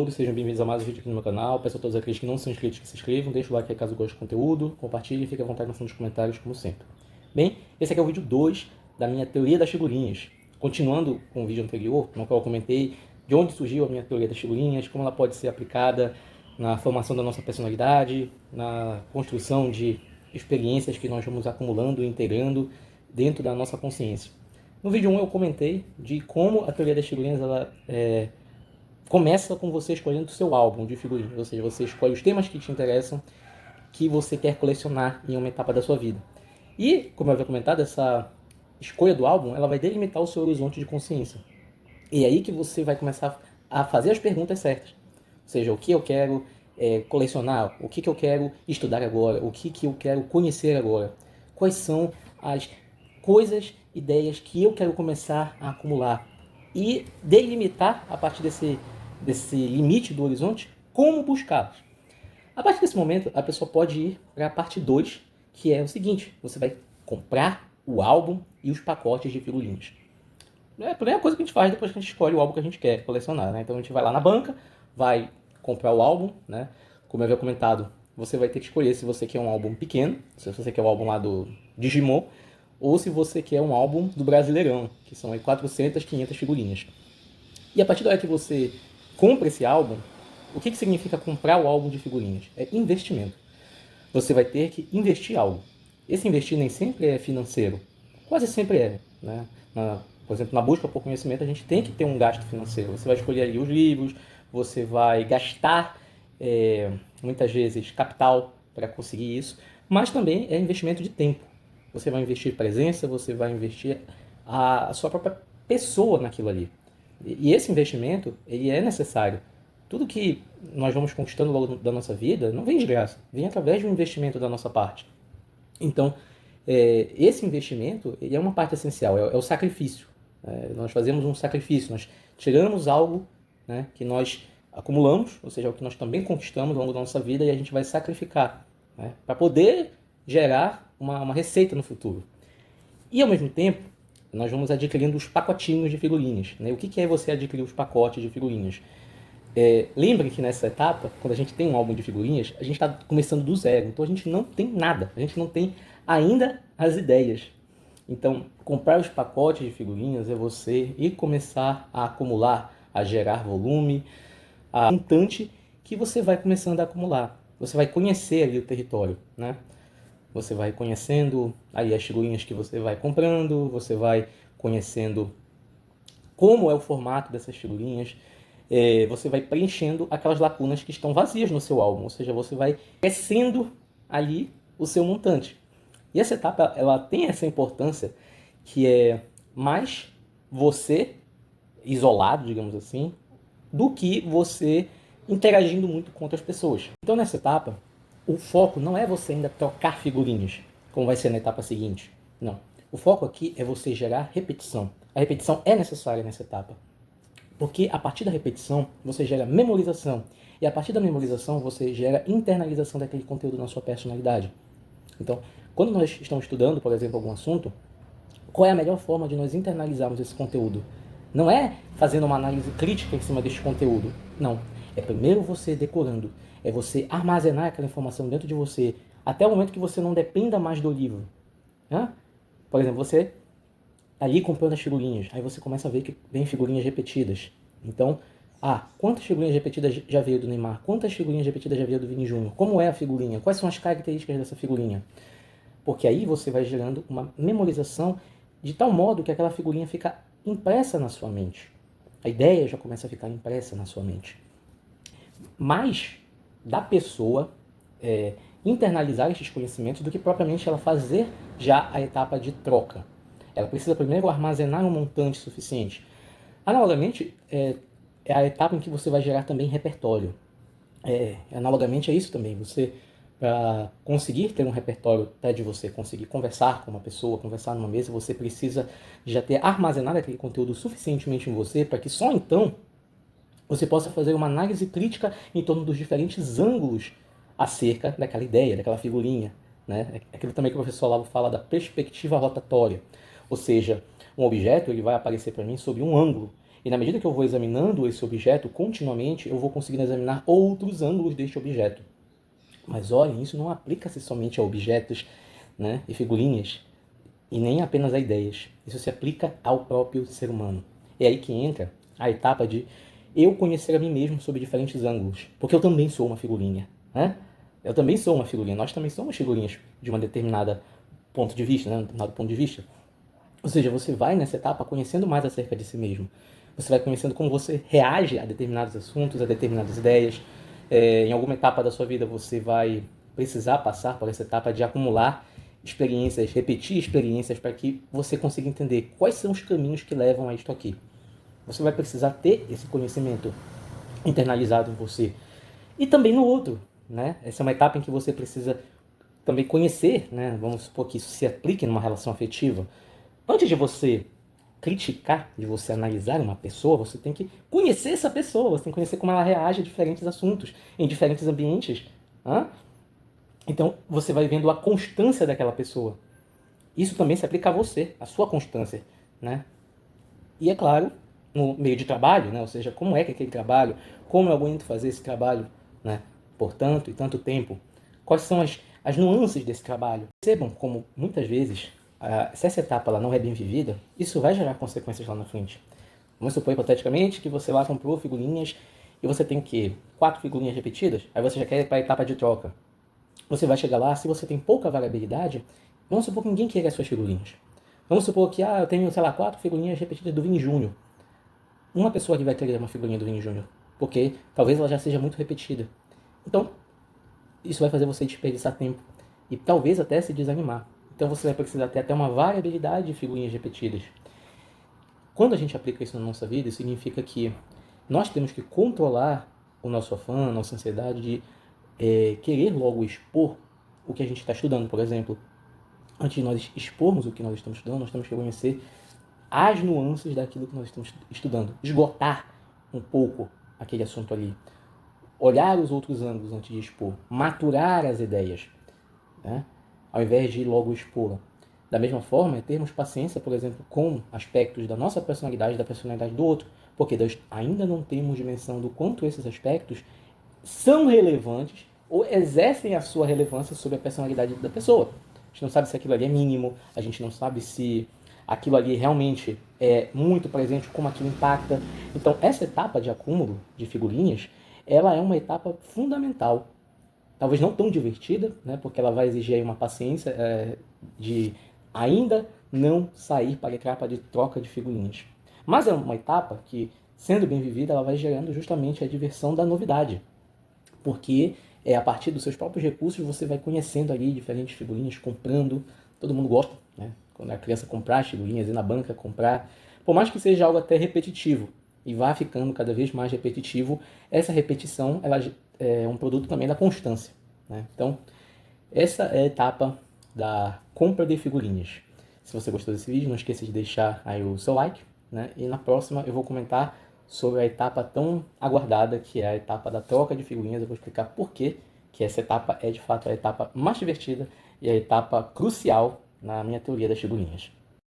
todos, sejam bem-vindos a mais um vídeo aqui no meu canal. Peço a todos aqueles que não são inscritos que se inscrevam, deixa o like aí caso goste do conteúdo, compartilhe e fique à vontade no fundo dos comentários, como sempre. Bem, esse aqui é o vídeo 2 da minha teoria das figurinhas. Continuando com o vídeo anterior, no qual eu comentei de onde surgiu a minha teoria das figurinhas, como ela pode ser aplicada na formação da nossa personalidade, na construção de experiências que nós vamos acumulando e integrando dentro da nossa consciência. No vídeo 1 eu comentei de como a teoria das figurinhas ela começa com você escolhendo o seu álbum de figurinhas, ou seja, você escolhe os temas que te interessam, que você quer colecionar em uma etapa da sua vida. E, como eu havia comentado, essa escolha do álbum ela vai delimitar o seu horizonte de consciência. E é aí que você vai começar a fazer as perguntas certas. Ou seja, o que eu quero colecionar, o que eu quero estudar agora, o que eu quero conhecer agora. Quais são as coisas, ideias que eu quero começar a acumular. E delimitar, a partir desse limite do horizonte, como buscá-los. A partir desse momento, a pessoa pode ir para a parte 2, que é o seguinte: você vai comprar o álbum e os pacotes de figurinhas. É a primeira coisa que a gente faz depois que a gente escolhe o álbum que a gente quer colecionar, né? Então a gente vai lá na banca, vai comprar o álbum, né? Como eu havia comentado, você vai ter que escolher se você quer um álbum pequeno, se você quer o álbum lá do Digimon, ou se você quer um álbum do Brasileirão, que são aí 400, 500 figurinhas. E a partir da hora que você compra esse álbum, o que significa comprar o álbum de figurinhas? É investimento. Você vai ter que investir algo. Esse investir nem sempre é financeiro. Quase sempre é, né? Por exemplo, na busca por conhecimento, a gente tem que ter um gasto financeiro. Você vai escolher ali os livros, você vai gastar, muitas vezes, capital para conseguir isso, mas também é investimento de tempo. Você vai investir presença, você vai investir a sua própria pessoa naquilo ali. E esse investimento, ele é necessário. Tudo que nós vamos conquistando ao longo da nossa vida não vem de graça, vem através de um investimento da nossa parte. Então, esse investimento ele é uma parte essencial, é o sacrifício. Nós fazemos um sacrifício, nós tiramos algo, né, que nós acumulamos, ou seja, o que nós também conquistamos ao longo da nossa vida, e a gente vai sacrificar, né, para poder gerar uma receita no futuro. E ao mesmo tempo, nós vamos adquirindo os pacotinhos de figurinhas, né? O que é você adquirir os pacotes de figurinhas? Lembre que nessa etapa, quando a gente tem um álbum de figurinhas, a gente está começando do zero, então a gente não tem nada, a gente não tem ainda as ideias. Então, comprar os pacotes de figurinhas é você ir começar a acumular, a gerar volume, a montante que você vai começando a acumular. Você vai conhecer ali o território, né? Você vai conhecendo aí as figurinhas que você vai comprando, você vai conhecendo como é o formato dessas figurinhas, você vai preenchendo aquelas lacunas que estão vazias no seu álbum, ou seja, você vai crescendo ali o seu montante. E essa etapa, ela tem essa importância que é mais você isolado, digamos assim, do que você interagindo muito com outras pessoas. Então nessa etapa, o foco não é você ainda trocar figurinhas, como vai ser na etapa seguinte. Não. O foco aqui é você gerar repetição. A repetição é necessária nessa etapa. Porque a partir da repetição, você gera memorização. E a partir da memorização, você gera internalização daquele conteúdo na sua personalidade. Então, quando nós estamos estudando, por exemplo, algum assunto, qual é a melhor forma de nós internalizarmos esse conteúdo? Não é fazendo uma análise crítica em cima deste conteúdo. Não. É primeiro você decorando. É você armazenar aquela informação dentro de você até o momento que você não dependa mais do livro. Por exemplo, você ali comprando as figurinhas, aí você começa a ver que vem figurinhas repetidas. Então, quantas figurinhas repetidas já veio do Neymar? Quantas figurinhas repetidas já veio do Vini Júnior? Como é a figurinha? Quais são as características dessa figurinha? Porque aí você vai gerando uma memorização de tal modo que aquela figurinha fica impressa na sua mente. A ideia já começa a ficar impressa na sua mente. Mais da pessoa internalizar esses conhecimentos do que propriamente ela fazer já a etapa de troca. Ela precisa primeiro armazenar um montante suficiente. Analogamente, é a etapa em que você vai gerar também repertório. Analogamente é isso também. Você, para conseguir ter um repertório até de você conseguir conversar com uma pessoa, conversar numa mesa, você precisa já ter armazenado aquele conteúdo suficientemente em você para que só então você possa fazer uma análise crítica em torno dos diferentes ângulos acerca daquela ideia, daquela figurinha, né? Aquilo também que o professor Olavo fala da perspectiva rotatória. Ou seja, um objeto ele vai aparecer para mim sob um ângulo. E na medida que eu vou examinando esse objeto continuamente, eu vou conseguindo examinar outros ângulos deste objeto. Mas olhem, isso não aplica-se somente a objetos, né, e figurinhas, e nem apenas a ideias. Isso se aplica ao próprio ser humano. É aí que entra a etapa de eu conhecer a mim mesmo sob diferentes ângulos. Porque eu também sou uma figurinha, né? Eu também sou uma figurinha. Nós também somos figurinhas de uma determinada ponto de vista, né? Um determinado ponto de vista. Ou seja, você vai nessa etapa conhecendo mais acerca de si mesmo. Você vai conhecendo como você reage a determinados assuntos, a determinadas ideias. Em alguma etapa da sua vida você vai precisar passar por essa etapa de acumular experiências, repetir experiências para que você consiga entender quais são os caminhos que levam a isto aqui. Você vai precisar ter esse conhecimento internalizado em você. E também no outro, né? Essa é uma etapa em que você precisa também conhecer, né? Vamos supor que isso se aplique numa relação afetiva. Antes de você criticar, de você analisar uma pessoa, você tem que conhecer essa pessoa, você tem que conhecer como ela reage a diferentes assuntos, em diferentes ambientes. Né? Então, você vai vendo a constância daquela pessoa. Isso também se aplica a você, a sua constância. Né? E, é claro, no meio de trabalho, né? Ou seja, como é que aquele trabalho, como eu aguento fazer esse trabalho, né? Por tanto e tanto tempo, quais são as nuances desse trabalho. Percebam como, muitas vezes, se essa etapa ela não é bem vivida, isso vai gerar consequências lá na frente. Vamos supor, hipoteticamente, que você lá comprou figurinhas e você tem que 4 figurinhas repetidas, aí você já quer ir para a etapa de troca. Você vai chegar lá, se você tem pouca variabilidade, vamos supor que ninguém queira as suas figurinhas. Vamos supor que eu tenho, sei lá, 4 figurinhas repetidas do Vini Júnior. Uma pessoa que vai querer uma figurinha do Vini Júnior, porque talvez ela já seja muito repetida. Então, isso vai fazer você desperdiçar tempo e talvez até se desanimar. Então você vai precisar ter até uma variabilidade de figurinhas repetidas. Quando a gente aplica isso na nossa vida, isso significa que nós temos que controlar o nosso afã, a nossa ansiedade de querer logo expor o que a gente está estudando. Por exemplo, antes de nós expormos o que nós estamos estudando, nós temos que conhecer as nuances daquilo que nós estamos estudando. Esgotar um pouco aquele assunto ali. Olhar os outros ângulos antes de expor. Maturar as ideias. Né? Ao invés de logo expô-la. Da mesma forma, é termos paciência, por exemplo, com aspectos da nossa personalidade e da personalidade do outro, porque nós ainda não temos dimensão do quanto esses aspectos são relevantes ou exercem a sua relevância sobre a personalidade da pessoa. A gente não sabe se aquilo ali é mínimo, a gente não sabe se aquilo ali realmente é muito presente, como aquilo impacta. Então, essa etapa de acúmulo de figurinhas, ela é uma etapa fundamental. Talvez não tão divertida, né, porque ela vai exigir aí uma paciência de ainda não sair para a etapa de troca de figurinhas. Mas é uma etapa que, sendo bem vivida, ela vai gerando justamente a diversão da novidade. Porque a partir dos seus próprios recursos você vai conhecendo ali diferentes figurinhas, comprando. Todo mundo gosta, né? Quando a criança comprar as figurinhas, ir na banca comprar. Por mais que seja algo até repetitivo e vá ficando cada vez mais repetitivo, essa repetição ela é um produto também da constância. Né? Então, essa é a etapa da compra de figurinhas. Se você gostou desse vídeo, não esqueça de deixar aí o seu like. Né? E na próxima eu vou comentar sobre a etapa tão aguardada, que é a etapa da troca de figurinhas. Eu vou explicar por que essa etapa é de fato a etapa mais divertida e a etapa crucial na minha teoria das figurinhas.